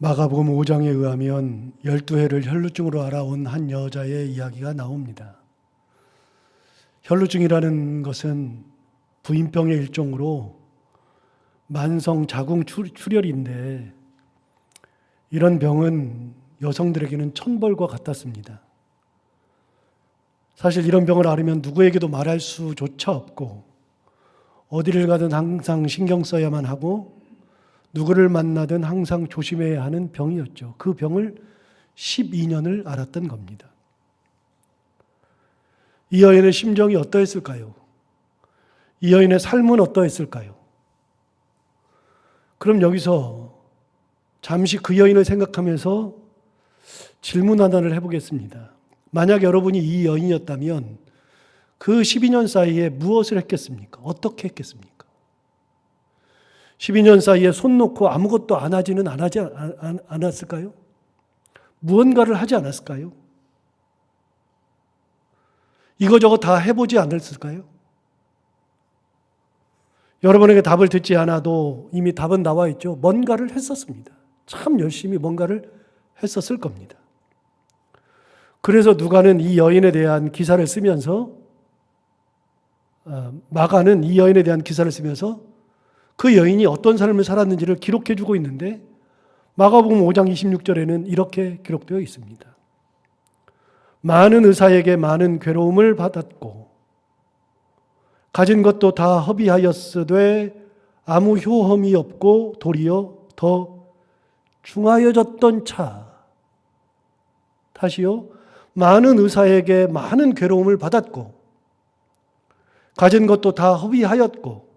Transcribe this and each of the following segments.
마가복음 5장에 의하면 12해를 혈루증으로 앓아온 한 여자의 이야기가 나옵니다. 혈루증이라는 것은 부인병의 일종으로 만성 자궁 출혈인데 이런 병은 여성들에게는 천벌과 같았습니다. 사실 이런 병을 앓으면 누구에게도 말할 수조차 없고 어디를 가든 항상 신경 써야만 하고 누구를 만나든 항상 조심해야 하는 병이었죠. 그 병을 12년을 앓았던 겁니다. 이 여인의 심정이 어떠했을까요? 이 여인의 삶은 어떠했을까요? 그럼 여기서 잠시 그 여인을 생각하면서 질문 하나를 해보겠습니다. 만약 여러분이 이 여인이었다면 그 12년 사이에 무엇을 했겠습니까? 어떻게 했겠습니까? 12년 사이에 손 놓고 아무것도 안 하지는 않았을까요? 무언가를 하지 않았을까요? 이거저거 다 해보지 않았을까요? 여러분에게 답을 듣지 않아도 이미 답은 나와 있죠. 뭔가를 했었습니다. 참 열심히 뭔가를 했었을 겁니다. 그래서 누가는 이 여인에 대한 기사를 쓰면서 마가는 이 여인에 대한 기사를 쓰면서 그 여인이 어떤 삶을 살았는지를 기록해 주고 있는데 마가복음 5장 26절에는 이렇게 기록되어 있습니다. 많은 의사에게 많은 괴로움을 받았고 가진 것도 다 허비하였으되 아무 효험이 없고 도리어 더 중하여졌던 차. 다시요. 많은 의사에게 많은 괴로움을 받았고 가진 것도 다 허비하였고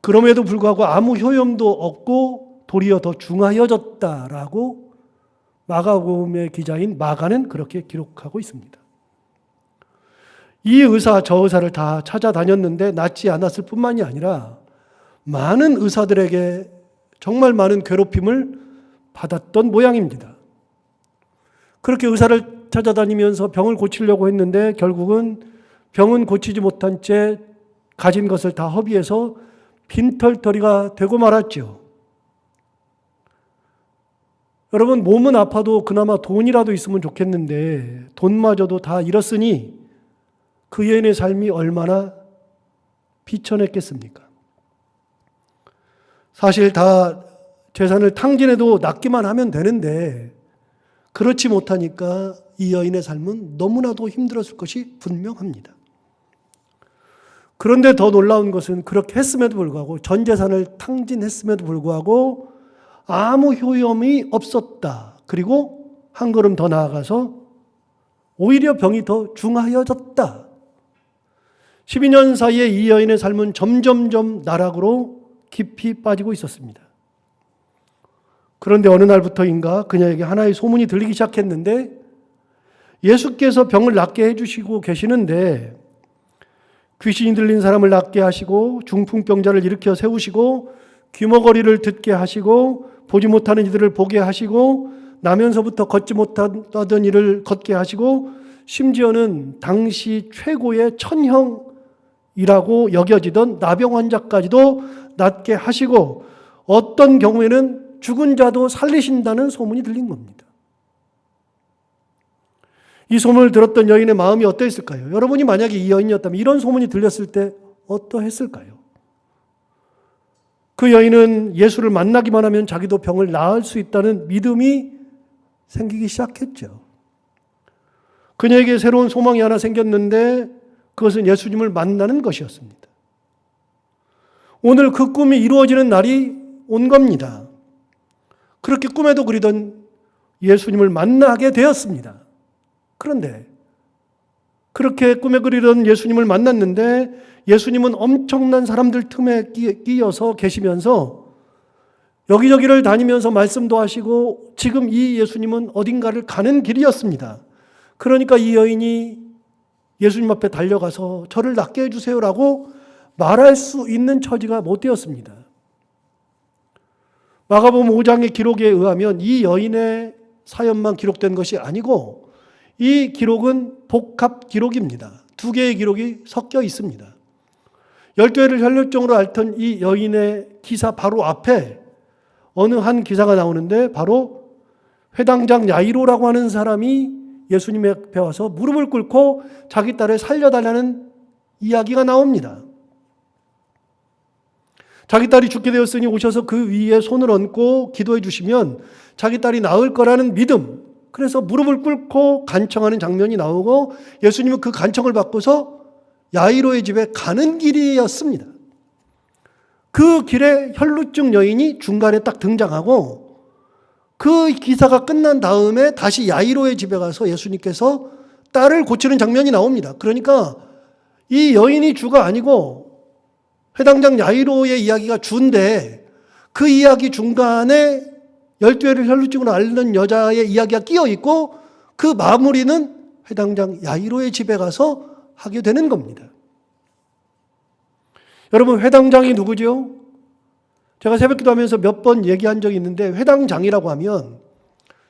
그럼에도 불구하고 아무 효험도 없고 도리어 더 중하여졌다라고 마가복음의 기자인 마가는 그렇게 기록하고 있습니다. 이 의사 저 의사를 다 찾아다녔는데 낫지 않았을 뿐만이 아니라 많은 의사들에게 정말 많은 괴롭힘을 받았던 모양입니다. 그렇게 의사를 찾아다니면서 병을 고치려고 했는데 결국은 병은 고치지 못한 채 가진 것을 다 허비해서 빈털터리가 되고 말았죠. 여러분, 몸은 아파도 그나마 돈이라도 있으면 좋겠는데 돈마저도 다 잃었으니 그 여인의 삶이 얼마나 비천했겠습니까? 사실 다 재산을 탕진해도 낫기만 하면 되는데 그렇지 못하니까 이 여인의 삶은 너무나도 힘들었을 것이 분명합니다. 그런데 더 놀라운 것은 그렇게 했음에도 불구하고 전 재산을 탕진했음에도 불구하고 아무 효험이 없었다. 그리고 한 걸음 더 나아가서 오히려 병이 더 중하여졌다. 12년 사이에 이 여인의 삶은 점점점 나락으로 깊이 빠지고 있었습니다. 그런데 어느 날부터인가 그녀에게 하나의 소문이 들리기 시작했는데 예수께서 병을 낫게 해주시고 계시는데 귀신이 들린 사람을 낫게 하시고 중풍병자를 일으켜 세우시고 귀머거리를 듣게 하시고 보지 못하는 이들을 보게 하시고 나면서부터 걷지 못하던 이를 걷게 하시고 심지어는 당시 최고의 천형이라고 여겨지던 나병 환자까지도 낫게 하시고 어떤 경우에는 죽은 자도 살리신다는 소문이 들린 겁니다. 이 소문을 들었던 여인의 마음이 어떠했을까요? 여러분이 만약에 이 여인이었다면 이런 소문이 들렸을 때 어떠했을까요? 그 여인은 예수를 만나기만 하면 자기도 병을 나을 수 있다는 믿음이 생기기 시작했죠. 그녀에게 새로운 소망이 하나 생겼는데 그것은 예수님을 만나는 것이었습니다. 오늘 그 꿈이 이루어지는 날이 온 겁니다. 그렇게 꿈에도 그리던 예수님을 만나게 되었습니다. 그런데 그렇게 꿈에 그리던 예수님을 만났는데 예수님은 엄청난 사람들 틈에 끼어서 계시면서 여기저기를 다니면서 말씀도 하시고 지금 이 예수님은 어딘가를 가는 길이었습니다. 그러니까 이 여인이 예수님 앞에 달려가서 저를 낫게 해주세요라고 말할 수 있는 처지가 못 되었습니다. 마가복음 5장의 기록에 의하면 이 여인의 사연만 기록된 것이 아니고 이 기록은 복합 기록입니다. 두 개의 기록이 섞여 있습니다. 12해를 혈루증으로 앓던 이 여인의 기사 바로 앞에 어느 한 기사가 나오는데 바로 회당장 야이로라고 하는 사람이 예수님 앞에 와서 무릎을 꿇고 자기 딸을 살려달라는 이야기가 나옵니다. 자기 딸이 죽게 되었으니 오셔서 그 위에 손을 얹고 기도해 주시면 자기 딸이 나을 거라는 믿음, 그래서 무릎을 꿇고 간청하는 장면이 나오고 예수님은 그 간청을 받고서 야이로의 집에 가는 길이었습니다. 그 길에 혈루증 여인이 중간에 딱 등장하고 그 기사가 끝난 다음에 다시 야이로의 집에 가서 예수님께서 딸을 고치는 장면이 나옵니다. 그러니까 이 여인이 주가 아니고 회당장 야이로의 이야기가 주인데 그 이야기 중간에 12회를 혈루증으로 앓는 여자의 이야기가 끼어 있고 그 마무리는 회당장 야이로의 집에 가서 하게 되는 겁니다. 여러분, 회당장이 누구죠? 제가 새벽기도 하면서 몇 번 얘기한 적이 있는데 회당장이라고 하면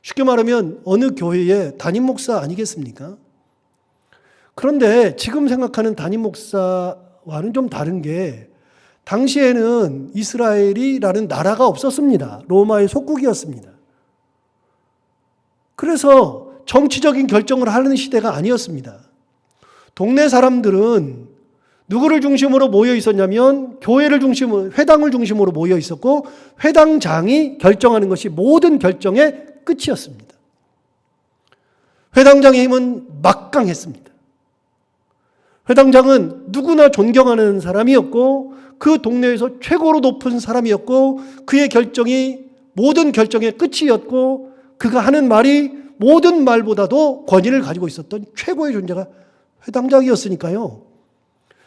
쉽게 말하면 어느 교회의 담임 목사 아니겠습니까? 그런데 지금 생각하는 담임 목사와는 좀 다른 게 당시에는 이스라엘이라는 나라가 없었습니다. 로마의 속국이었습니다. 그래서 정치적인 결정을 하는 시대가 아니었습니다. 동네 사람들은 누구를 중심으로 모여 있었냐면 교회를 중심으로, 회당을 중심으로 모여 있었고 회당장이 결정하는 것이 모든 결정의 끝이었습니다. 회당장의 힘은 막강했습니다. 회당장은 누구나 존경하는 사람이었고 그 동네에서 최고로 높은 사람이었고 그의 결정이 모든 결정의 끝이었고 그가 하는 말이 모든 말보다도 권위를 가지고 있었던 최고의 존재가 회당장이었으니까요.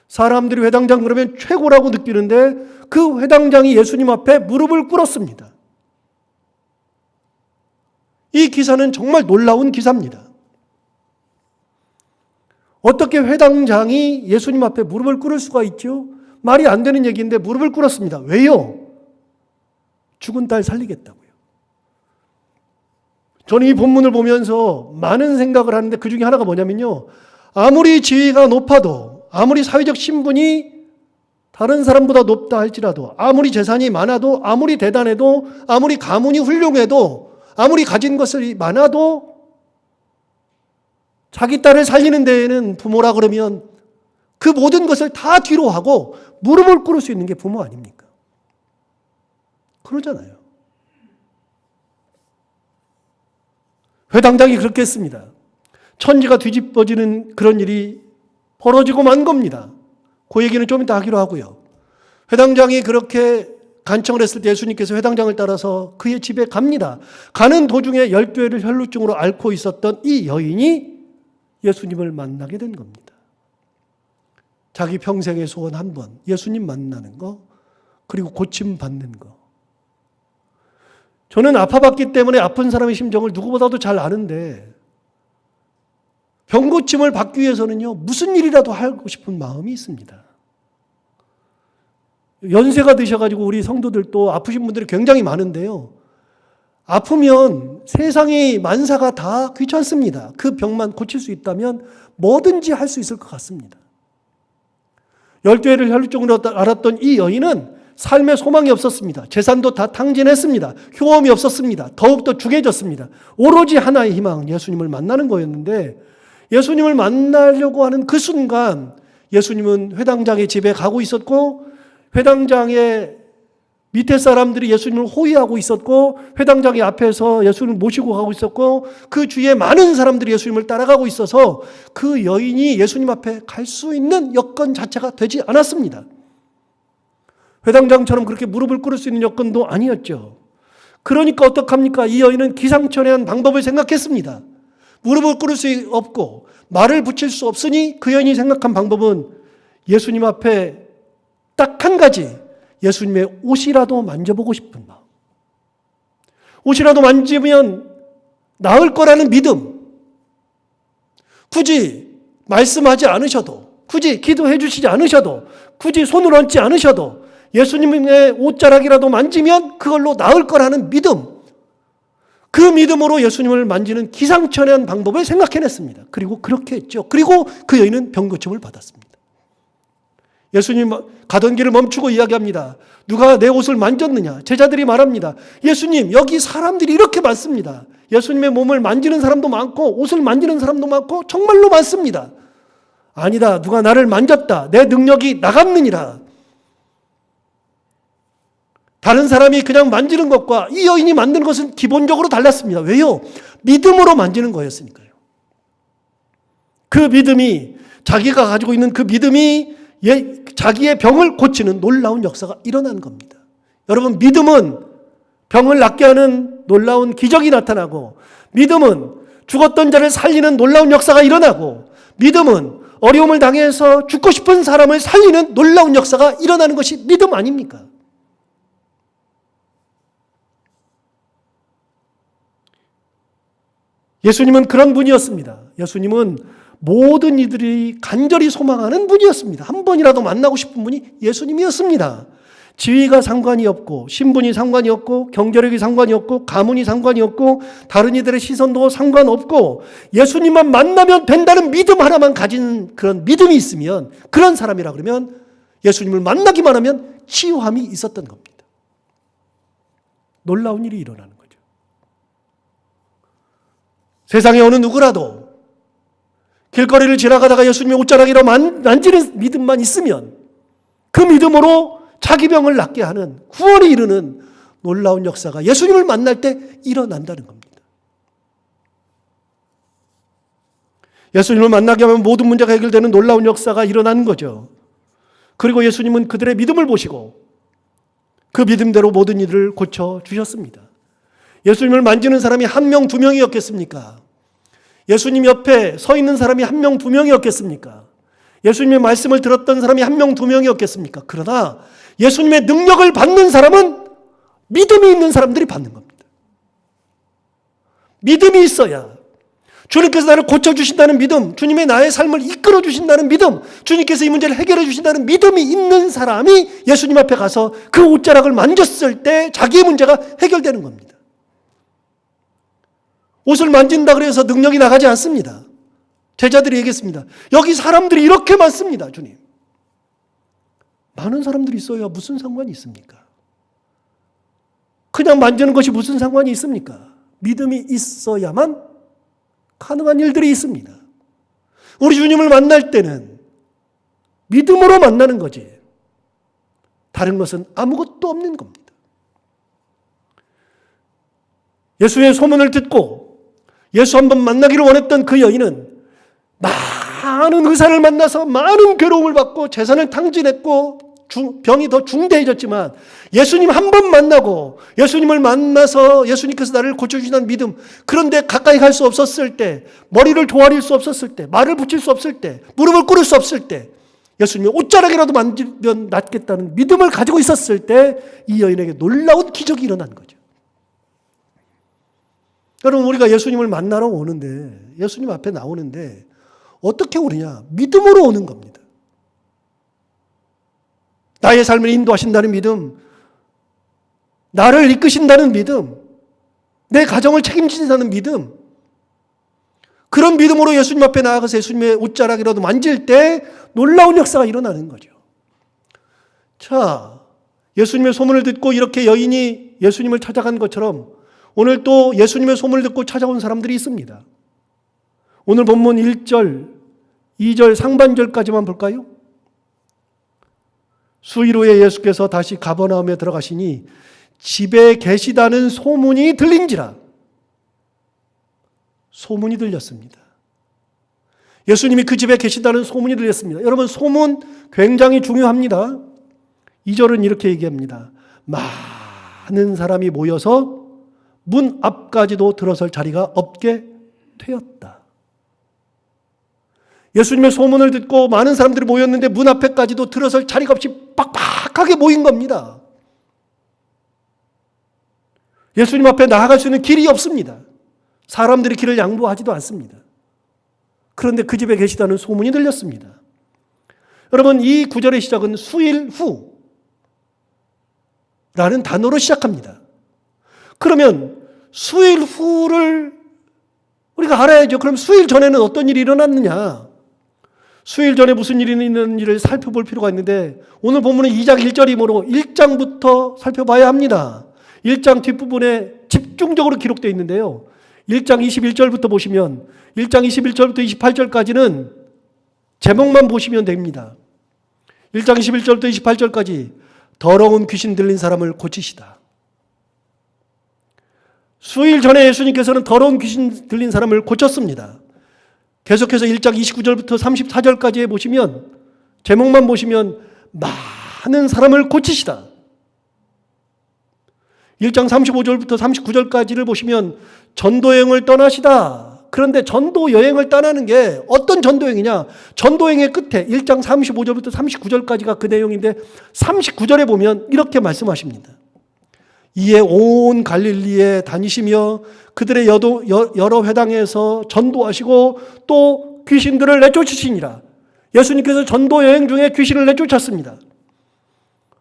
사람들이 회당장 그러면 최고라고 느끼는데 그 회당장이 예수님 앞에 무릎을 꿇었습니다. 이 기사는 정말 놀라운 기사입니다. 어떻게 회당장이 예수님 앞에 무릎을 꿇을 수가 있죠? 말이 안 되는 얘기인데 무릎을 꿇었습니다. 왜요? 죽은 딸 살리겠다고요. 저는 이 본문을 보면서 많은 생각을 하는데 그 중에 하나가 뭐냐면요. 아무리 지위가 높아도, 아무리 사회적 신분이 다른 사람보다 높다 할지라도, 아무리 재산이 많아도, 아무리 대단해도, 아무리 가문이 훌륭해도, 아무리 가진 것이 많아도 자기 딸을 살리는 데에는 부모라 그러면 그 모든 것을 다 뒤로 하고 무릎을 꿇을 수 있는 게 부모 아닙니까? 그러잖아요. 회당장이 그렇게 했습니다. 천지가 뒤집어지는 그런 일이 벌어지고 만 겁니다. 그 얘기는 좀 이따 하기로 하고요. 회당장이 그렇게 간청을 했을 때 예수님께서 회당장을 따라서 그의 집에 갑니다. 가는 도중에 12회를 혈루증으로 앓고 있었던 이 여인이 예수님을 만나게 된 겁니다. 자기 평생의 소원 한 번, 예수님 만나는 거, 그리고 고침 받는 거. 저는 아파봤기 때문에 아픈 사람의 심정을 누구보다도 잘 아는데 병고침을 받기 위해서는요, 무슨 일이라도 하고 싶은 마음이 있습니다. 연세가 드셔가지고 우리 성도들도 아프신 분들이 굉장히 많은데요. 아프면 세상의 만사가 다 귀찮습니다. 그 병만 고칠 수 있다면 뭐든지 할 수 있을 것 같습니다. 12회를 혈루증으로 앓았던 이 여인은 삶에 소망이 없었습니다. 재산도 다 탕진했습니다. 효험이 없었습니다. 더욱더 중해졌습니다. 오로지 하나의 희망, 예수님을 만나는 거였는데 예수님을 만나려고 하는 그 순간 예수님은 회당장의 집에 가고 있었고 회당장의 밑에 사람들이 예수님을 호위하고 있었고 회당장의 앞에서 예수님을 모시고 가고 있었고 그 주위에 많은 사람들이 예수님을 따라가고 있어서 그 여인이 예수님 앞에 갈 수 있는 여건 자체가 되지 않았습니다. 회당장처럼 그렇게 무릎을 꿇을 수 있는 여건도 아니었죠. 그러니까 어떡합니까? 이 여인은 기상천외한 방법을 생각했습니다. 무릎을 꿇을 수 없고 말을 붙일 수 없으니 그 여인이 생각한 방법은 예수님 앞에 딱 한 가지, 예수님의 옷이라도 만져보고 싶은 마음. 옷이라도 만지면 나을 거라는 믿음. 굳이 말씀하지 않으셔도, 굳이 기도해 주시지 않으셔도, 굳이 손을 얹지 않으셔도 예수님의 옷자락이라도 만지면 그걸로 나을 거라는 믿음. 그 믿음으로 예수님을 만지는 기상천외한 방법을 생각해냈습니다. 그리고 그렇게 했죠. 그리고 그 여인은 병고침을 받았습니다. 예수님 가던 길을 멈추고 이야기합니다. 누가 내 옷을 만졌느냐? 제자들이 말합니다. 예수님, 여기 사람들이 이렇게 많습니다. 예수님의 몸을 만지는 사람도 많고 옷을 만지는 사람도 많고 정말로 많습니다. 아니다. 누가 나를 만졌다. 내 능력이 나갔느니라. 다른 사람이 그냥 만지는 것과 이 여인이 만드는 것은 기본적으로 달랐습니다. 왜요? 믿음으로 만지는 거였으니까요. 그 믿음이, 자기가 가지고 있는 그 믿음이 자기의 병을 고치는 놀라운 역사가 일어나는 겁니다. 여러분, 믿음은 병을 낫게 하는 놀라운 기적이 나타나고, 믿음은 죽었던 자를 살리는 놀라운 역사가 일어나고, 믿음은 어려움을 당해서 죽고 싶은 사람을 살리는 놀라운 역사가 일어나는 것이 믿음 아닙니까? 예수님은 그런 분이었습니다. 예수님은 모든 이들이 간절히 소망하는 분이었습니다. 한 번이라도 만나고 싶은 분이 예수님이었습니다. 지위가 상관이 없고, 신분이 상관이 없고, 경제력이 상관이 없고, 가문이 상관이 없고, 다른 이들의 시선도 상관없고, 예수님만 만나면 된다는 믿음 하나만 가진 그런 믿음이 있으면, 그런 사람이라 그러면 예수님을 만나기만 하면 치유함이 있었던 겁니다. 놀라운 일이 일어나는 거죠. 세상에 어느 누구라도 길거리를 지나가다가 예수님의 옷자락이라 만지는 믿음만 있으면 그 믿음으로 자기 병을 낫게 하는, 구원에 이르는 놀라운 역사가 예수님을 만날 때 일어난다는 겁니다. 예수님을 만나게 하면 모든 문제가 해결되는 놀라운 역사가 일어나는 거죠. 그리고 예수님은 그들의 믿음을 보시고 그 믿음대로 모든 일을 고쳐주셨습니다. 예수님을 만지는 사람이 한 명, 두 명이었겠습니까? 예수님 옆에 서 있는 사람이 한 명, 두 명이었겠습니까? 예수님의 말씀을 들었던 사람이 한 명, 두 명이었겠습니까? 그러나 예수님의 능력을 받는 사람은 믿음이 있는 사람들이 받는 겁니다. 믿음이 있어야 주님께서 나를 고쳐주신다는 믿음, 주님의 나의 삶을 이끌어주신다는 믿음, 주님께서 이 문제를 해결해 주신다는 믿음이 있는 사람이 예수님 앞에 가서 그 옷자락을 만졌을 때 자기의 문제가 해결되는 겁니다. 옷을 만진다 그래서 능력이 나가지 않습니다. 제자들이 얘기했습니다. 여기 사람들이 이렇게 많습니다, 주님. 많은 사람들이 있어야 무슨 상관이 있습니까? 그냥 만지는 것이 무슨 상관이 있습니까? 믿음이 있어야만 가능한 일들이 있습니다. 우리 주님을 만날 때는 믿음으로 만나는 거지, 다른 것은 아무것도 없는 겁니다. 예수의 소문을 듣고 예수 한번 만나기를 원했던 그 여인은 많은 의사를 만나서 많은 괴로움을 받고 재산을 탕진했고 병이 더 중대해졌지만 예수님 한 번 만나고 예수님을 만나서 예수님께서 나를 고쳐주신다는 믿음, 그런데 가까이 갈 수 없었을 때, 머리를 조아릴 수 없었을 때, 말을 붙일 수 없을 때, 무릎을 꿇을 수 없을 때, 예수님의 옷자락이라도 만지면 낫겠다는 믿음을 가지고 있었을 때 이 여인에게 놀라운 기적이 일어난 거죠. 여러분, 우리가 예수님을 만나러 오는데, 예수님 앞에 나오는데 어떻게 오느냐? 믿음으로 오는 겁니다. 나의 삶을 인도하신다는 믿음, 나를 이끄신다는 믿음, 내 가정을 책임지신다는 믿음, 그런 믿음으로 예수님 앞에 나아가서 예수님의 옷자락이라도 만질 때 놀라운 역사가 일어나는 거죠. 자, 예수님의 소문을 듣고 이렇게 여인이 예수님을 찾아간 것처럼 오늘 또 예수님의 소문을 듣고 찾아온 사람들이 있습니다. 오늘 본문 1절, 2절 상반절까지만 볼까요? 수일 후에 예수께서 다시 가버나움에 들어가시니 집에 계시다는 소문이 들린지라. 소문이 들렸습니다. 예수님이 그 집에 계시다는 소문이 들렸습니다. 여러분, 소문 굉장히 중요합니다. 2절은 이렇게 얘기합니다. 많은 사람이 모여서 문 앞까지도 들어설 자리가 없게 되었다. 예수님의 소문을 듣고 많은 사람들이 모였는데 문 앞에까지도 들어설 자리가 없이 빡빡하게 모인 겁니다. 예수님 앞에 나아갈 수 있는 길이 없습니다. 사람들이 길을 양보하지도 않습니다. 그런데 그 집에 계시다는 소문이 들렸습니다. 여러분, 이 구절의 시작은 수일 후라는 단어로 시작합니다. 그러면 수일 후를 우리가 알아야죠. 그럼 수일 전에는 어떤 일이 일어났느냐? 수일 전에 무슨 일이 있는지를 살펴볼 필요가 있는데 오늘 본문은 2장 1절이므로 1장부터 살펴봐야 합니다. 1장 뒷부분에 집중적으로 기록되어 있는데요. 1장 21절부터 보시면 1장 21절부터 28절까지는 제목만 보시면 됩니다. 1장 21절부터 28절까지 더러운 귀신 들린 사람을 고치시다. 수일 전에 예수님께서는 더러운 귀신 들린 사람을 고쳤습니다. 계속해서 1장 29절부터 34절까지 보시면 제목만 보시면 많은 사람을 고치시다. 1장 35절부터 39절까지를 보시면 전도여행을 떠나시다. 그런데 전도여행을 떠나는 게 어떤 전도여행이냐? 전도여행의 끝에 1장 35절부터 39절까지가 그 내용인데 39절에 보면 이렇게 말씀하십니다. 이에 온 갈릴리에 다니시며 그들의 여러 회당에서 전도하시고 또 귀신들을 내쫓으시니라. 예수님께서 전도여행 중에 귀신을 내쫓았습니다.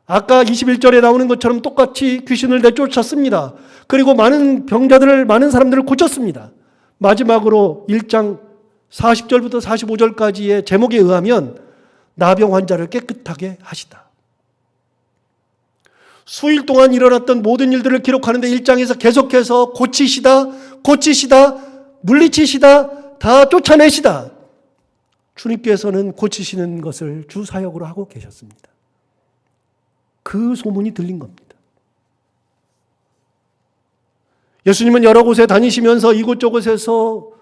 아까 21절에 나오는 것처럼 똑같이 귀신을 내쫓았습니다. 그리고 많은 병자들을, 많은 사람들을 고쳤습니다. 마지막으로 1장 40절부터 45절까지의 제목에 의하면 나병 환자를 깨끗하게 하시다. 수일 동안 일어났던 모든 일들을 기록하는데 1장에서 계속해서 고치시다, 물리치시다, 다 쫓아내시다. 주님께서는 고치시는 것을 주 사역으로 하고 계셨습니다. 그 소문이 들린 겁니다. 예수님은 여러 곳에 다니시면서 이곳저곳에서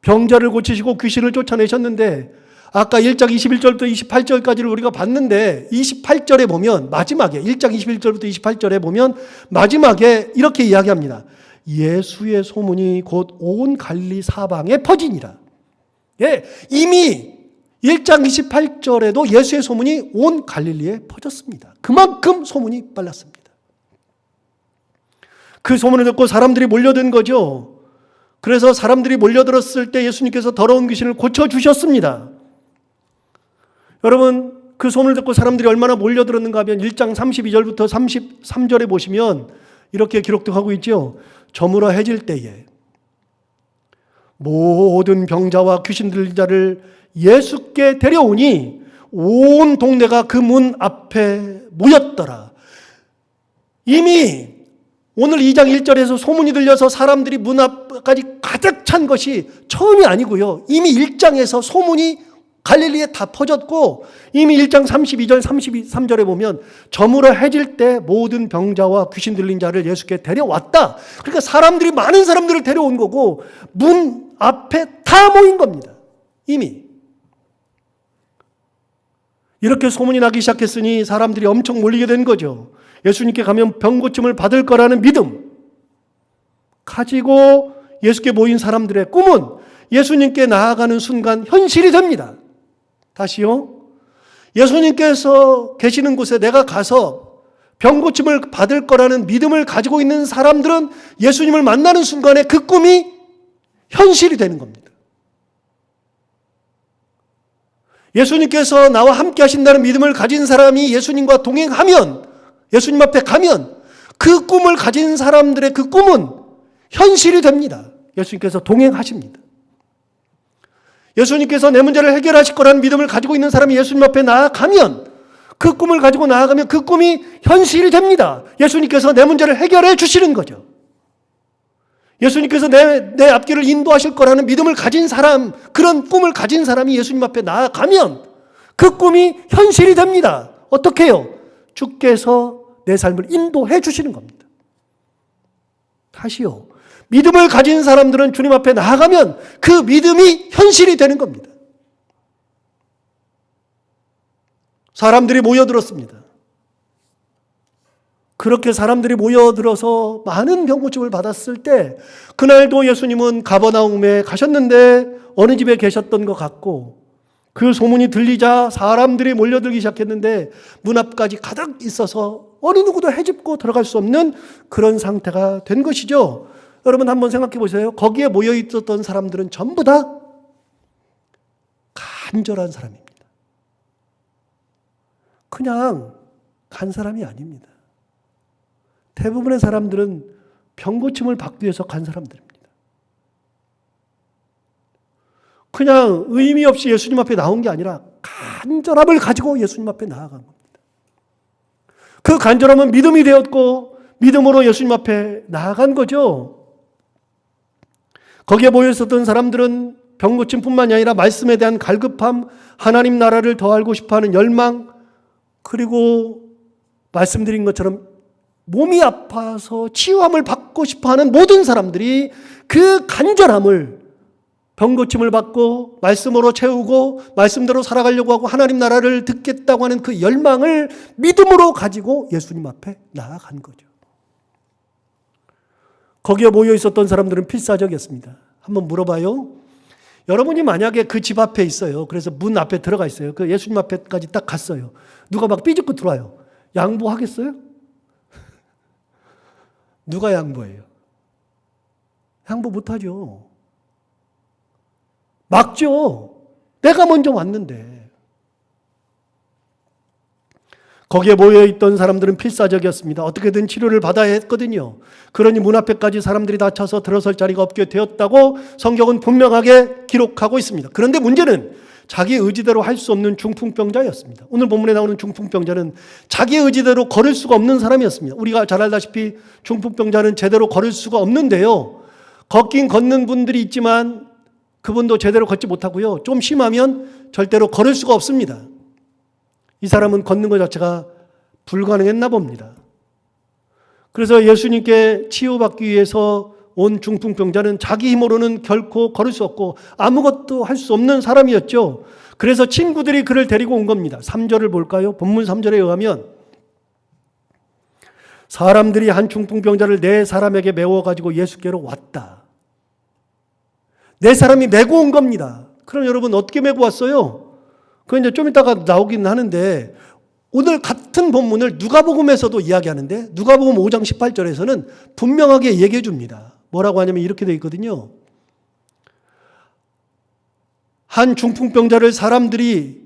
병자를 고치시고 귀신을 쫓아내셨는데 아까 1장 21절부터 28절까지를 우리가 봤는데 28절에 보면 마지막에 1장 21절부터 28절에 보면 마지막에 이렇게 이야기합니다. 예수의 소문이 곧 온 갈릴리 사방에 퍼지니라. 예, 이미 1장 28절에도 예수의 소문이 온 갈릴리에 퍼졌습니다. 그만큼 소문이 빨랐습니다. 그 소문을 듣고 사람들이 몰려든 거죠. 그래서 사람들이 몰려들었을 때 예수님께서 더러운 귀신을 고쳐주셨습니다. 여러분, 그 소문을 듣고 사람들이 얼마나 몰려들었는가 하면 1장 32절부터 33절에 보시면 이렇게 기록하고 있죠. 저물어 해질 때에 모든 병자와 귀신 들린 자를 예수께 데려오니 온 동네가 그 문 앞에 모였더라. 이미 오늘 2장 1절에서 소문이 들려서 사람들이 문 앞까지 가득 찬 것이 처음이 아니고요. 이미 1장에서 소문이 갈릴리에 다 퍼졌고 이미 1장 32절 33절에 보면 저물어 해질 때 모든 병자와 귀신 들린 자를 예수께 데려왔다. 그러니까 사람들이 많은 사람들을 데려온 거고 문 앞에 다 모인 겁니다. 이미. 이렇게 소문이 나기 시작했으니 사람들이 엄청 몰리게 된 거죠. 예수님께 가면 병 고침을 받을 거라는 믿음 가지고 예수께 모인 사람들의 꿈은 예수님께 나아가는 순간 현실이 됩니다. 다시요. 예수님께서 계시는 곳에 내가 가서 병 고침을 받을 거라는 믿음을 가지고 있는 사람들은 예수님을 만나는 순간에 그 꿈이 현실이 되는 겁니다. 예수님께서 나와 함께 하신다는 믿음을 가진 사람이 예수님과 동행하면, 예수님 앞에 가면 그 꿈을 가진 사람들의 그 꿈은 현실이 됩니다. 예수님께서 동행하십니다. 예수님께서 내 문제를 해결하실 거라는 믿음을 가지고 있는 사람이 예수님 앞에 나아가면, 그 꿈을 가지고 나아가면 그 꿈이 현실이 됩니다. 예수님께서 내 문제를 해결해 주시는 거죠. 예수님께서 내 앞길을 인도하실 거라는 믿음을 가진 사람, 그런 꿈을 가진 사람이 예수님 앞에 나아가면 그 꿈이 현실이 됩니다. 어떻게 해요? 주께서 내 삶을 인도해 주시는 겁니다. 다시요. 믿음을 가진 사람들은 주님 앞에 나아가면 그 믿음이 현실이 되는 겁니다. 사람들이 모여들었습니다. 그렇게 사람들이 모여들어서 많은 병고침을 받았을 때 그날도 예수님은 가버나움에 가셨는데 어느 집에 계셨던 것 같고 그 소문이 들리자 사람들이 몰려들기 시작했는데 문 앞까지 가득 있어서 어느 누구도 헤집고 들어갈 수 없는 그런 상태가 된 것이죠. 여러분 한번 생각해 보세요. 거기에 모여 있었던 사람들은 전부 다 간절한 사람입니다. 그냥 간 사람이 아닙니다. 대부분의 그냥 의미 없이 예수님 앞에 나온 게 아니라 간절함을 가지고 예수님 앞에 나아간 겁니다. 그 간절함은 믿음이 되었고 믿음으로 예수님 앞에 나아간 거죠. 거기에 모여 있었던 사람들은 병고침뿐만이 아니라 말씀에 대한 갈급함, 하나님 나라를 더 알고 싶어하는 열망, 그리고 말씀드린 것처럼 몸이 아파서 치유함을 받고 싶어하는 모든 사람들이 그 간절함을 병고침을 받고 말씀으로 채우고 말씀대로 살아가려고 하고 하나님 나라를 듣겠다고 하는 그 열망을 믿음으로 가지고 예수님 앞에 나아간 거죠. 거기에 모여 있었던 사람들은 필사적이었습니다. 한번 물어봐요. 여러분이 만약에 그 집 앞에 있어요. 그래서 문 앞에 들어가 있어요. 그 예수님 앞에까지 딱 갔어요. 누가 막 삐죽고 들어와요. 양보하겠어요? 누가 양보해요? 양보 못하죠. 막죠. 내가 먼저 왔는데. 거기에 모여있던 사람들은 필사적이었습니다. 어떻게든 치료를 받아야 했거든요. 그러니 문 앞에까지 사람들이 다쳐서 들어설 자리가 없게 되었다고 성경은 분명하게 기록하고 있습니다. 그런데 문제는 자기 의지대로 할 수 없는 중풍병자였습니다. 오늘 본문에 나오는 중풍병자는 자기 의지대로 걸을 수가 없는 사람이었습니다. 우리가 잘 알다시피 중풍병자는 제대로 걸을 수가 없는데요. 걷긴 걷는 분들이 있지만 그분도 제대로 걷지 못하고요. 좀 심하면 절대로 걸을 수가 없습니다. 이 사람은 걷는 것 자체가 불가능했나 봅니다. 그래서 예수님께 치유받기 위해서 온 중풍병자는 자기 힘으로는 결코 걸을 수 없고 아무것도 할 수 없는 사람이었죠. 그래서 친구들이 그를 데리고 온 겁니다. 3절을 볼까요? 본문 3절에 의하면 사람들이 한 중풍병자를 네 사람에게 메워가지고 예수께로 왔다. 네 사람이 메고 온 겁니다. 그럼 여러분 어떻게 메고 왔어요? 그건 이제 좀 이따가 나오긴 하는데 오늘 같은 본문을 누가복음에서도 이야기하는데 누가복음 5장 18절에서는 분명하게 얘기해 줍니다. 뭐라고 하냐면 이렇게 되어 있거든요. 한 중풍병자를 사람들이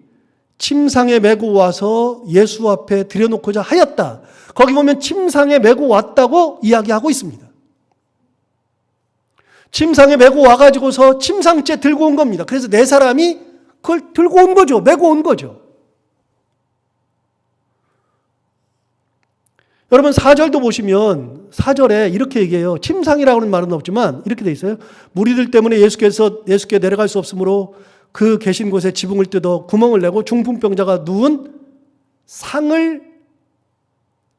침상에 메고 와서 예수 앞에 들여놓고자 하였다. 거기 보면 침상에 메고 왔다고 이야기하고 있습니다. 침상에 메고 와가지고서 침상째 들고 온 겁니다. 그래서 네 사람이 그걸 들고 온 거죠. 메고 온 거죠. 여러분 4절도 보시면 4절에 이렇게 얘기해요. 침상이라고 하는 말은 없지만 이렇게 돼 있어요. 무리들 때문에 예수께 내려갈 수 없으므로 그 계신 곳에 지붕을 뜯어 구멍을 내고 중풍병자가 누운 상을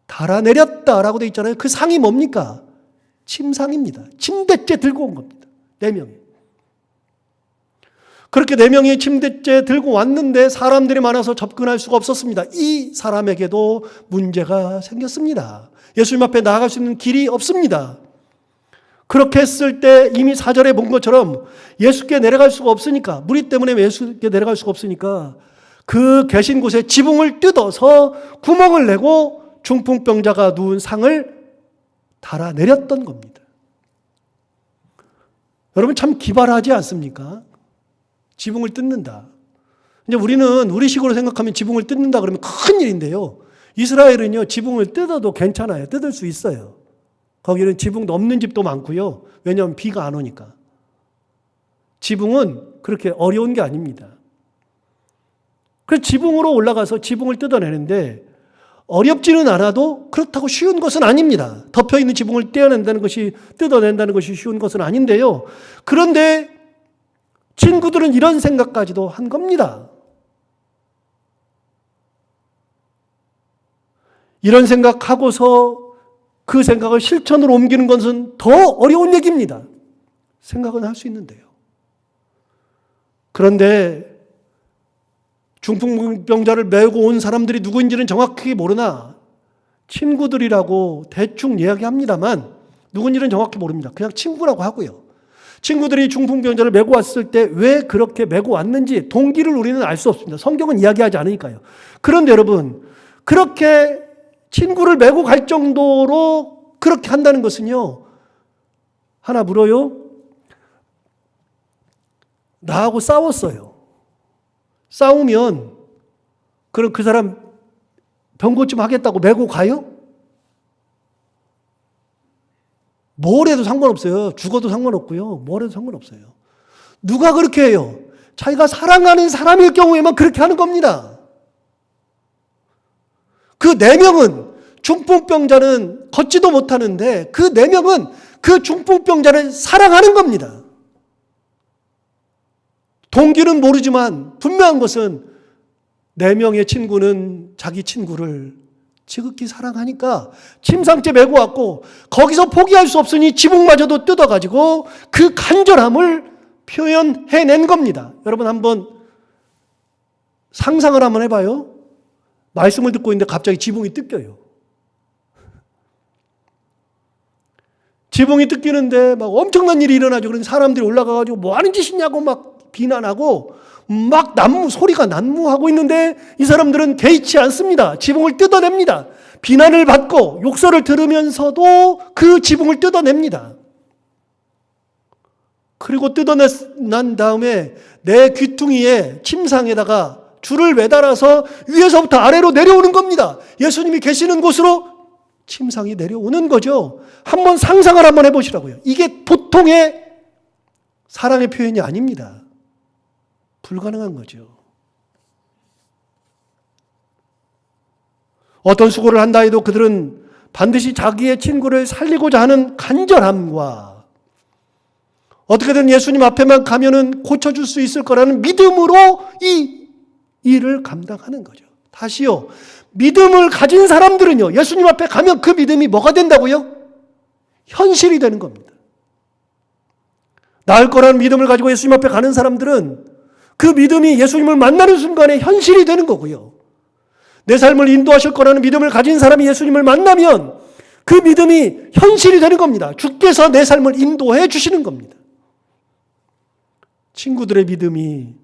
달아내렸다라고 돼 있잖아요. 그 상이 뭡니까? 침상입니다. 침대째 들고 온 겁니다. 4명이. 그렇게 4명이 침대째 들고 왔는데 사람들이 많아서 접근할 수가 없었습니다. 이 사람에게도 문제가 생겼습니다. 예수님 앞에 나아갈 수 있는 길이 없습니다. 그렇게 했을 때 이미 4절에 본 것처럼 예수께 내려갈 수가 없으니까, 무리 때문에 예수께 내려갈 수가 없으니까 그 계신 곳에 지붕을 뜯어서 구멍을 내고 중풍병자가 누운 상을 달아내렸던 겁니다. 여러분 참 기발하지 않습니까? 지붕을 뜯는다. 이제 우리는 우리식으로 생각하면 지붕을 뜯는다 그러면 큰 일인데요. 이스라엘은요, 지붕을 뜯어도 괜찮아요. 뜯을 수 있어요. 거기는 지붕도 없는 집도 많고요. 왜냐하면 비가 안 오니까. 지붕은 그렇게 어려운 게 아닙니다. 그래서 지붕으로 올라가서 지붕을 뜯어내는데 어렵지는 않아도 그렇다고 쉬운 것은 아닙니다. 덮여있는 지붕을 뜯어낸다는 것이 쉬운 것은 아닌데요. 그런데 친구들은 이런 생각까지도 한 겁니다. 이런 생각하고서 그 생각을 실천으로 옮기는 것은 더 어려운 얘기입니다. 생각은 할 수 있는데요. 그런데 중풍병자를 메고 온 사람들이 누구인지는 정확히 모르나 친구들이라고 대충 이야기합니다만 누군지는 정확히 모릅니다. 그냥 친구라고 하고요. 친구들이 중풍병자를 메고 왔을 때 왜 그렇게 메고 왔는지 동기를 우리는 알 수 없습니다. 성경은 이야기하지 않으니까요. 그런데 여러분, 그렇게 친구를 메고 갈 정도로 그렇게 한다는 것은요, 하나 물어요. 나하고 싸웠어요. 싸우면 그럼 그 사람 병고침 하겠다고 메고 가요? 뭘 해도 상관없어요. 죽어도 상관없고요. 뭘 해도 상관없어요. 누가 그렇게 해요? 자기가 사랑하는 사람일 경우에만 그렇게 하는 겁니다. 그 4명은 중풍병자는 걷지도 못하는데 그 4명은 그 중풍병자를 사랑하는 겁니다. 동기는 모르지만 분명한 것은 4명의 친구는 자기 친구를 지극히 사랑하니까 침상째 메고 왔고 거기서 포기할 수 없으니 지붕마저도 뜯어가지고 그 간절함을 표현해낸 겁니다. 여러분 한번 상상을 한번 해봐요. 말씀을 듣고 있는데 갑자기 지붕이 뜯겨요. 지붕이 뜯기는데 막 엄청난 일이 일어나죠. 그런 사람들이 올라가가지고 뭐 하는 짓이냐고 막 비난하고 막 소리가 난무하고 있는데 이 사람들은 개의치 않습니다. 지붕을 뜯어냅니다. 비난을 받고 욕설을 들으면서도 그 지붕을 뜯어냅니다. 그리고 뜯어낸 다음에 내 귀퉁이에 침상에다가 줄을 매달아서 위에서부터 아래로 내려오는 겁니다. 예수님이 계시는 곳으로 침상이 내려오는 거죠. 한번 상상을 한번 해보시라고요. 이게 보통의 사랑의 표현이 아닙니다. 불가능한 거죠. 어떤 수고를 한다 해도 그들은 반드시 자기의 친구를 살리고자 하는 간절함과 어떻게든 예수님 앞에만 가면은 고쳐줄 수 있을 거라는 믿음으로 이 일을 감당하는 거죠. 다시요. 믿음을 가진 사람들은요. 예수님 앞에 가면 그 믿음이 뭐가 된다고요? 현실이 되는 겁니다. 나을 거라는 믿음을 가지고 예수님 앞에 가는 사람들은 그 믿음이 예수님을 만나는 순간에 현실이 되는 거고요. 내 삶을 인도하실 거라는 믿음을 가진 사람이 예수님을 만나면 그 믿음이 현실이 되는 겁니다. 주께서 내 삶을 인도해 주시는 겁니다. 친구들의 믿음이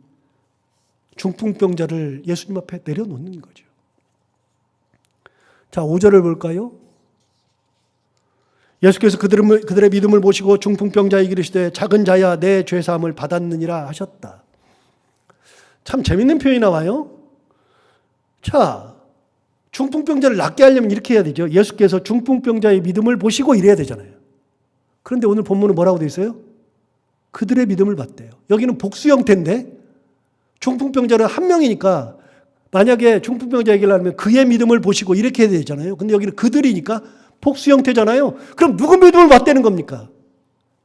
중풍병자를 예수님 앞에 내려놓는 거죠. 자, 5절을 볼까요? 예수께서 그들의 믿음을 보시고 중풍병자에게 이르시되 작은 자야 내 죄사함을 받았느니라 하셨다. 참 재밌는 표현이 나와요. 자, 중풍병자를 낫게 하려면 이렇게 해야 되죠. 예수께서 중풍병자의 믿음을 보시고 이래야 되잖아요. 그런데 오늘 본문은 뭐라고 되어 있어요? 그들의 믿음을 봤대요. 여기는 복수 형태인데 중풍병자는 한 명이니까 만약에 중풍병자 얘기를 하면 그의 믿음을 보시고 이렇게 해야 되잖아요. 근데 여기는 그들이니까 복수 형태잖아요. 그럼 누구 믿음을 봤다는 겁니까?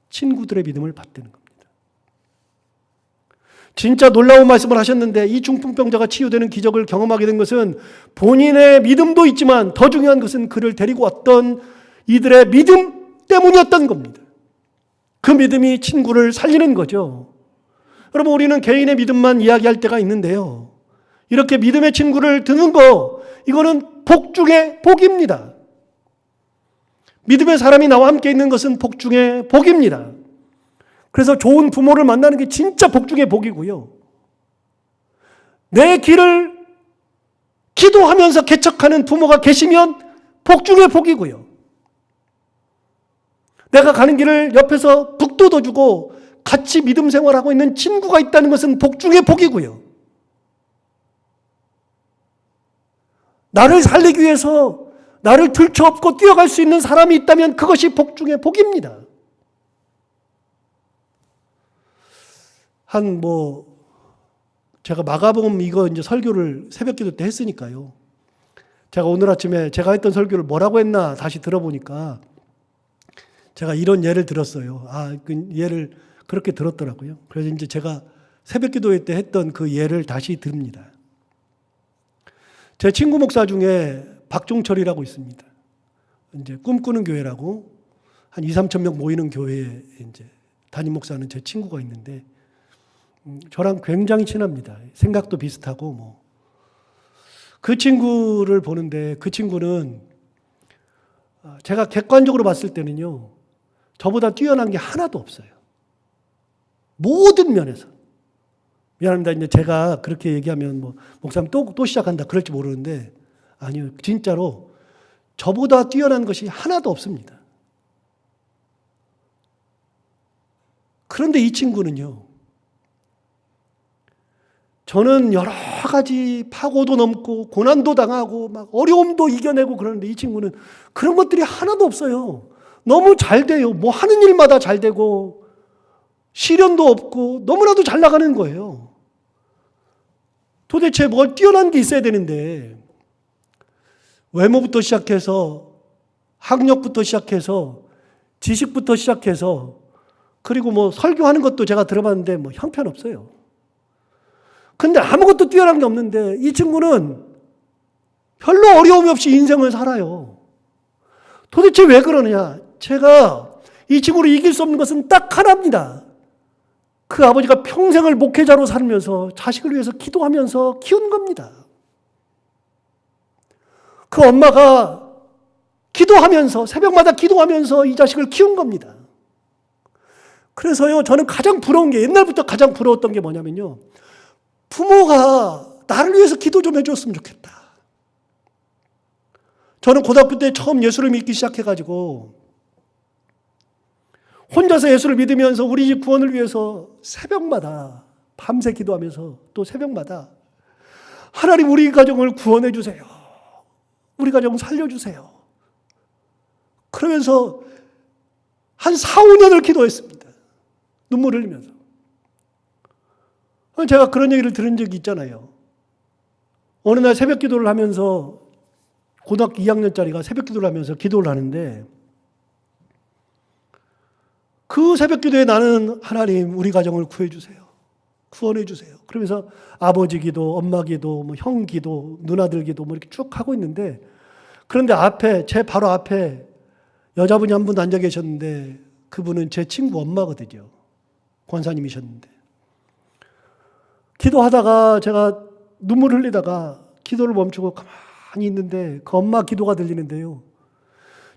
친구들의 믿음을 봤다는 겁니다. 진짜 놀라운 말씀을 하셨는데 이 중풍병자가 치유되는 기적을 경험하게 된 것은 본인의 믿음도 있지만 더 중요한 것은 그를 데리고 왔던 이들의 믿음 때문이었던 겁니다. 그 믿음이 친구를 살리는 거죠. 여러분 우리는 개인의 믿음만 이야기할 때가 있는데요. 이렇게 믿음의 친구를 드는 거 이거는 복 중의 복입니다. 믿음의 사람이 나와 함께 있는 것은 복 중의 복입니다. 그래서 좋은 부모를 만나는 게 진짜 복 중의 복이고요. 내 길을 기도하면서 개척하는 부모가 계시면 복 중의 복이고요. 내가 가는 길을 옆에서 북돋워주고 같이 믿음 생활하고 있는 친구가 있다는 것은 복 중의 복이고요. 나를 살리기 위해서 나를 들쳐업고 뛰어갈 수 있는 사람이 있다면 그것이 복 중의 복입니다. 제가 마가복음 이거 이제 설교를 새벽기도 때 했으니까요. 제가 오늘 아침에 제가 했던 설교를 뭐라고 했나 다시 들어보니까 제가 이런 예를 들었어요. 그 예를 그렇게 들었더라고요. 그래서 이제 제가 새벽기도 때 했던 그 예를 다시 듭니다. 제 친구 목사 중에 박종철이라고 있습니다. 이제 꿈꾸는 교회라고 한 2-3천 명 모이는 교회에 이제 담임 목사는 제 친구가 있는데 저랑 굉장히 친합니다. 생각도 비슷하고 그 친구를 보는데 그 친구는 제가 객관적으로 봤을 때는요. 저보다 뛰어난 게 하나도 없어요. 모든 면에서. 미안합니다. 이제 제가 그렇게 얘기하면 목사님 또 시작한다 그럴지 모르는데 아니요. 진짜로 저보다 뛰어난 것이 하나도 없습니다. 그런데 이 친구는요. 저는 여러 가지 파고도 넘고 고난도 당하고 막 어려움도 이겨내고 그러는데 이 친구는 그런 것들이 하나도 없어요. 너무 잘 돼요. 뭐 하는 일마다 잘 되고 시련도 없고 너무나도 잘 나가는 거예요. 도대체 뭘 뛰어난 게 있어야 되는데 외모부터 시작해서 학력부터 시작해서 지식부터 시작해서 그리고 뭐 설교하는 것도 제가 들어봤는데 뭐 형편없어요. 근데 아무것도 뛰어난 게 없는데 이 친구는 별로 어려움이 없이 인생을 살아요. 도대체 왜 그러느냐? 제가 이 친구를 이길 수 없는 것은 딱 하나입니다. 그 아버지가 평생을 목회자로 살면서 자식을 위해서 기도하면서 키운 겁니다. 그 엄마가 기도하면서 새벽마다 기도하면서 이 자식을 키운 겁니다. 그래서요, 저는 가장 부러운 게, 옛날부터 가장 부러웠던 게 뭐냐면요, 부모가 나를 위해서 기도 좀 해줬으면 좋겠다. 저는 고등학교 때 처음 예수를 믿기 시작해가지고 혼자서 예수를 믿으면서 우리 집 구원을 위해서 새벽마다 밤새 기도하면서 또 새벽마다 하나님 우리 가정을 구원해 주세요. 우리 가정 살려주세요. 그러면서 한 4, 5년을 기도했습니다. 눈물을 흘리면서. 제가 그런 얘기를 들은 적이 있잖아요. 어느 날 새벽 기도를 하면서 고등학교 2학년짜리가 새벽 기도를 하면서 기도를 하는데 그 새벽 기도에 나는 하나님 우리 가정을 구해주세요. 구원해주세요. 그러면서 아버지 기도, 엄마 기도, 뭐 형 기도, 누나들 기도 뭐 이렇게 쭉 하고 있는데 그런데 앞에, 제 바로 앞에 여자분이 한 분 앉아 계셨는데 그분은 제 친구 엄마거든요. 권사님이셨는데. 기도하다가 제가 눈물을 흘리다가 기도를 멈추고 가만히 있는데 그 엄마 기도가 들리는데요.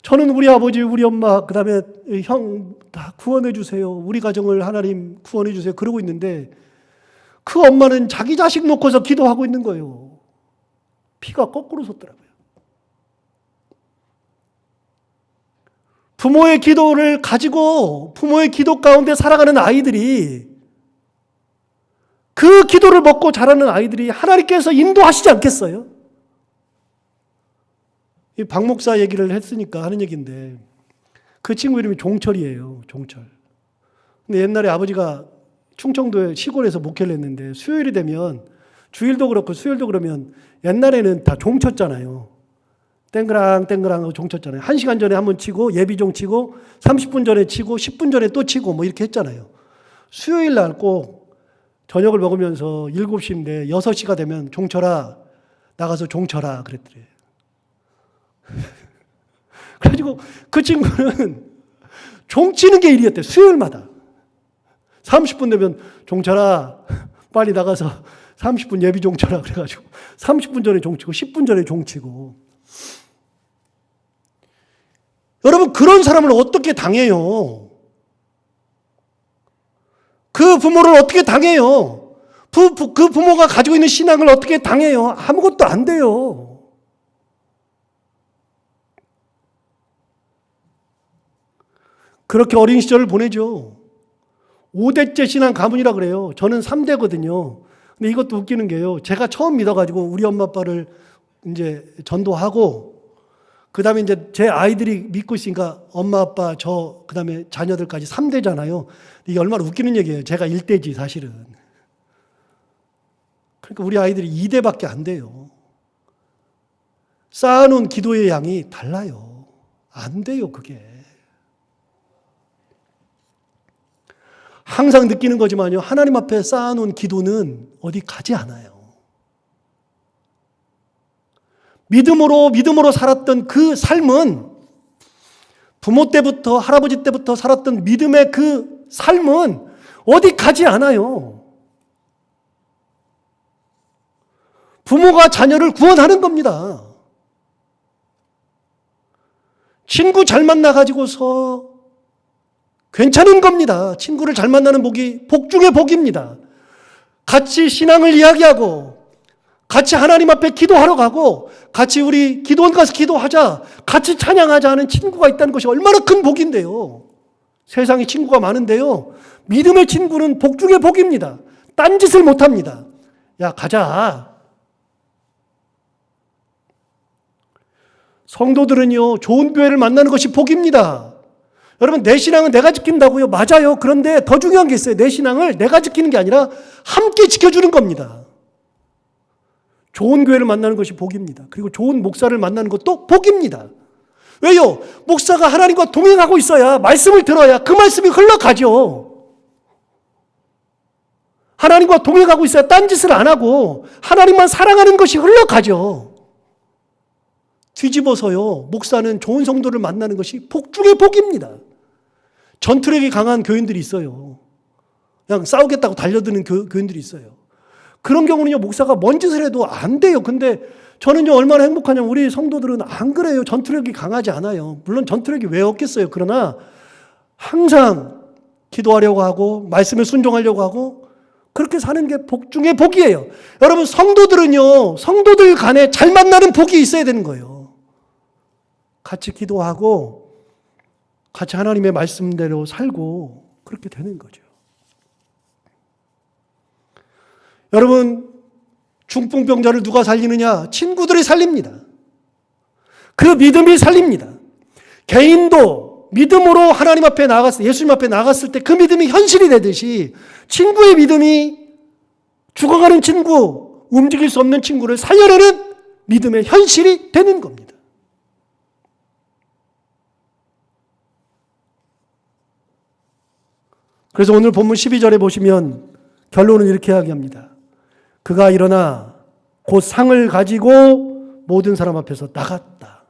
저는 우리 아버지, 우리 엄마, 그 다음에 형 다 구원해 주세요. 우리 가정을 하나님 구원해 주세요. 그러고 있는데 그 엄마는 자기 자식 놓고서 기도하고 있는 거예요. 피가 거꾸로 솟더라고요. 부모의 기도를 가지고 부모의 기도 가운데 살아가는 아이들이 그 기도를 먹고 자라는 아이들이 하나님께서 인도하시지 않겠어요? 이 박 목사 얘기를 했으니까 하는 얘기인데 그 친구 이름이 종철이에요. 종철. 근데 옛날에 아버지가 충청도에 시골에서 목회를 했는데 수요일이 되면 주일도 그렇고 수요일도 그러면 옛날에는 다 종 쳤잖아요. 땡그랑 땡그랑 하고 종 쳤잖아요. 1시간 전에 한번 치고 예비종 치고 30분 전에 치고 10분 전에 또 치고 뭐 이렇게 했잖아요. 수요일 날 꼭 저녁을 먹으면서 7시인데 6시가 되면 종철아 나가서 종 쳐라 그랬더래요. 그래가지고 그 친구는 종 치는 게 일이었대요. 수요일마다. 30분 되면 종철아 빨리 나가서 30분 예비 종 쳐라 그래가지고 30분 전에 종 치고 10분 전에 종 치고. 여러분 그런 사람을 어떻게 당해요? 그 부모를 어떻게 당해요? 그 부모가 가지고 있는 신앙을 어떻게 당해요? 아무것도 안 돼요. 그렇게 어린 시절을 보내죠. 5대째 신앙 가문이라 그래요. 저는 3대거든요. 근데 이것도 웃기는 게요. 제가 처음 믿어가지고 우리 엄마 아빠를 이제 전도하고 그 다음에 이제 제 아이들이 믿고 있으니까 엄마 아빠 그 다음에 자녀들까지 3대잖아요. 이게 얼마나 웃기는 얘기예요. 제가 1대지 사실은. 그러니까 우리 아이들이 2대밖에 안 돼요. 쌓아놓은 기도의 양이 달라요. 안 돼요 그게. 항상 느끼는 거지만요. 하나님 앞에 쌓아놓은 기도는 어디 가지 않아요. 믿음으로 살았던 그 삶은 부모 때부터 할아버지 때부터 살았던 믿음의 그 삶은 어디 가지 않아요. 부모가 자녀를 구원하는 겁니다. 친구 잘 만나가지고서 괜찮은 겁니다. 친구를 잘 만나는 복이 복 중의 복입니다. 같이 신앙을 이야기하고 같이 하나님 앞에 기도하러 가고 같이 우리 기도원 가서 기도하자 같이 찬양하자 하는 친구가 있다는 것이 얼마나 큰 복인데요. 세상에 친구가 많은데요. 믿음의 친구는 복 중의 복입니다. 딴짓을 못합니다. 야 가자. 성도들은요 좋은 교회를 만나는 것이 복입니다. 여러분 내 신앙은 내가 지킨다고요? 맞아요. 그런데 더 중요한 게 있어요. 내 신앙을 내가 지키는 게 아니라 함께 지켜주는 겁니다. 좋은 교회를 만나는 것이 복입니다. 그리고 좋은 목사를 만나는 것도 복입니다. 왜요? 목사가 하나님과 동행하고 있어야, 말씀을 들어야 그 말씀이 흘러가죠. 하나님과 동행하고 있어야 딴짓을 안 하고 하나님만 사랑하는 것이 흘러가죠. 뒤집어서요, 목사는 좋은 성도를 만나는 것이 복 중의 복입니다. 전투력이 강한 교인들이 있어요. 그냥 싸우겠다고 달려드는 교인들이 있어요. 그런 경우는요, 목사가 뭔 짓을 해도 안 돼요. 근데 저는요, 얼마나 행복하냐면 우리 성도들은 안 그래요. 전투력이 강하지 않아요. 물론 전투력이 왜 없겠어요. 그러나 항상 기도하려고 하고 말씀에 순종하려고 하고 그렇게 사는 게 복 중의 복이에요. 여러분, 성도들은요, 성도들 간에 잘 만나는 복이 있어야 되는 거예요. 같이 기도하고 같이 하나님의 말씀대로 살고 그렇게 되는 거죠. 여러분, 중풍병자를 누가 살리느냐? 친구들이 살립니다. 그 믿음이 살립니다. 개인도 믿음으로 하나님 앞에 나갔을 때, 예수님 앞에 나갔을 때 그 믿음이 현실이 되듯이 친구의 믿음이 죽어가는 친구, 움직일 수 없는 친구를 살려내는 믿음의 현실이 되는 겁니다. 그래서 오늘 본문 12절에 보시면 결론은 이렇게 이야기합니다. 그가 일어나 곧 상을 가지고 모든 사람 앞에서 나갔다.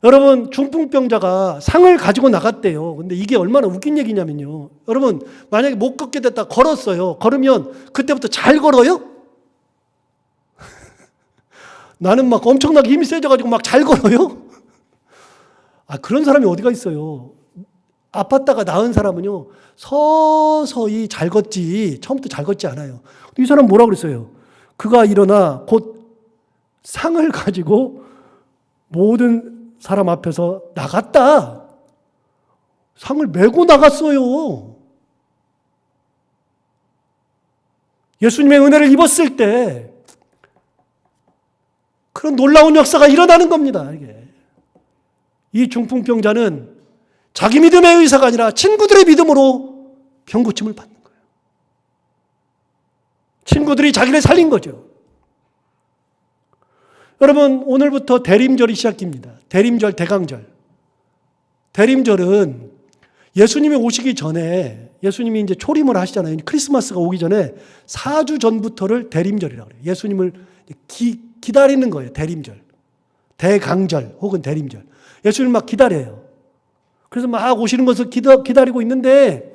여러분, 중풍병자가 상을 가지고 나갔대요. 근데 이게 얼마나 웃긴 얘기냐면요. 여러분, 만약에 못 걷게 됐다 걸었어요. 걸으면 그때부터 잘 걸어요? 나는 막 엄청나게 힘이 세져가지고 막 잘 걸어요? 그런 사람이 어디가 있어요. 아팠다가 나은 사람은요, 서서히 잘 걷지, 처음부터 잘 걷지 않아요. 이 사람 뭐라고 그랬어요? 그가 일어나 곧 상을 가지고 모든 사람 앞에서 나갔다. 상을 메고 나갔어요. 예수님의 은혜를 입었을 때 그런 놀라운 역사가 일어나는 겁니다. 이게. 이 중풍병자는 자기 믿음의 의사가 아니라 친구들의 믿음으로 병고침을 받는 거예요. 친구들이 자기를 살린 거죠. 여러분, 오늘부터 대림절이 시작됩니다. 대림절, 대강절. 대림절은 예수님이 오시기 전에, 예수님이 이제 초림을 하시잖아요. 크리스마스가 오기 전에 4주 전부터를 대림절이라고 그래요. 예수님을 기다리는 거예요. 대림절. 대강절 혹은 대림절. 예수님 막 기다려요. 그래서 막 오시는 것을 기다리고 있는데,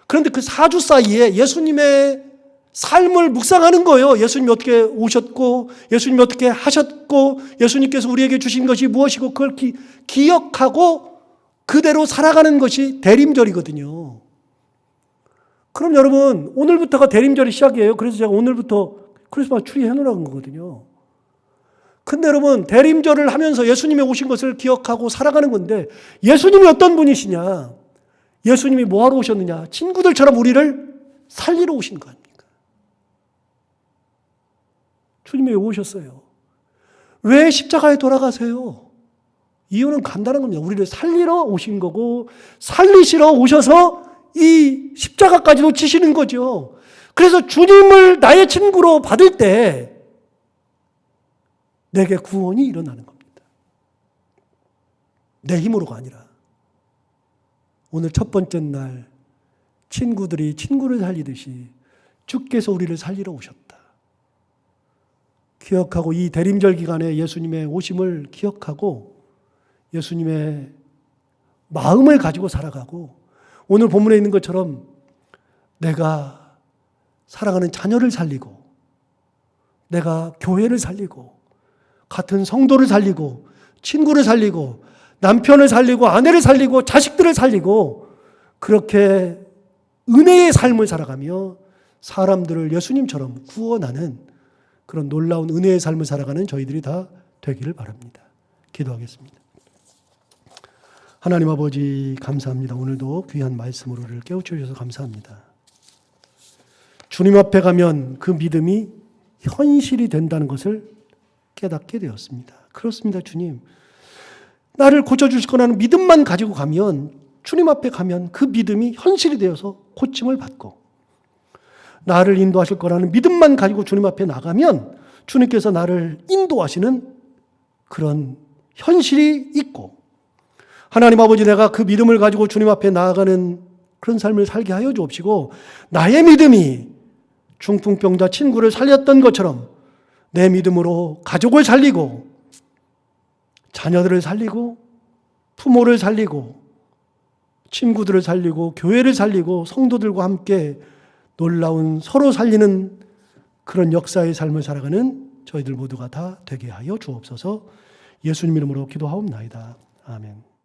그런데 그 4주 사이에 예수님의 삶을 묵상하는 거예요. 예수님이 어떻게 오셨고, 예수님이 어떻게 하셨고, 예수님께서 우리에게 주신 것이 무엇이고, 그걸 기억하고 그대로 살아가는 것이 대림절이거든요. 그럼 여러분, 오늘부터가 대림절이 시작이에요. 그래서 제가 오늘부터 크리스마스 트리 해놓으라는 거거든요. 근데 여러분, 대림절을 하면서 예수님이 오신 것을 기억하고 살아가는 건데, 예수님이 어떤 분이시냐? 예수님이 뭐하러 오셨느냐? 친구들처럼 우리를 살리러 오신 거 아닙니까? 주님이 왜 오셨어요? 왜 십자가에 돌아가세요? 이유는 간단한 겁니다. 우리를 살리러 오신 거고, 살리시러 오셔서 이 십자가까지도 지시는 거죠. 그래서 주님을 나의 친구로 받을 때 내게 구원이 일어나는 겁니다. 내 힘으로가 아니라. 오늘 첫 번째 날 친구들이 친구를 살리듯이 주께서 우리를 살리러 오셨다. 기억하고 이 대림절 기간에 예수님의 오심을 기억하고 예수님의 마음을 가지고 살아가고, 오늘 본문에 있는 것처럼 내가 사랑하는 자녀를 살리고, 내가 교회를 살리고, 같은 성도를 살리고, 친구를 살리고, 남편을 살리고, 아내를 살리고, 자식들을 살리고, 그렇게 은혜의 삶을 살아가며 사람들을 예수님처럼 구원하는 그런 놀라운 은혜의 삶을 살아가는 저희들이 다 되기를 바랍니다. 기도하겠습니다. 하나님 아버지, 감사합니다. 오늘도 귀한 말씀으로 우리를 깨우쳐 주셔서 감사합니다. 주님 앞에 가면 그 믿음이 현실이 된다는 것을 깨닫게 되었습니다. 그렇습니다, 주님. 나를 고쳐주실 거라는 믿음만 가지고 가면, 주님 앞에 가면 그 믿음이 현실이 되어서 고침을 받고, 나를 인도하실 거라는 믿음만 가지고 주님 앞에 나가면 주님께서 나를 인도하시는 그런 현실이 있고, 하나님 아버지, 내가 그 믿음을 가지고 주님 앞에 나아가는 그런 삶을 살게 하여 주옵시고, 나의 믿음이 중풍병자 친구를 살렸던 것처럼 내 믿음으로 가족을 살리고 자녀들을 살리고 부모를 살리고 친구들을 살리고 교회를 살리고 성도들과 함께 놀라운 서로 살리는 그런 역사의 삶을 살아가는 저희들 모두가 다 되게 하여 주옵소서. 예수님 이름으로 기도하옵나이다. 아멘.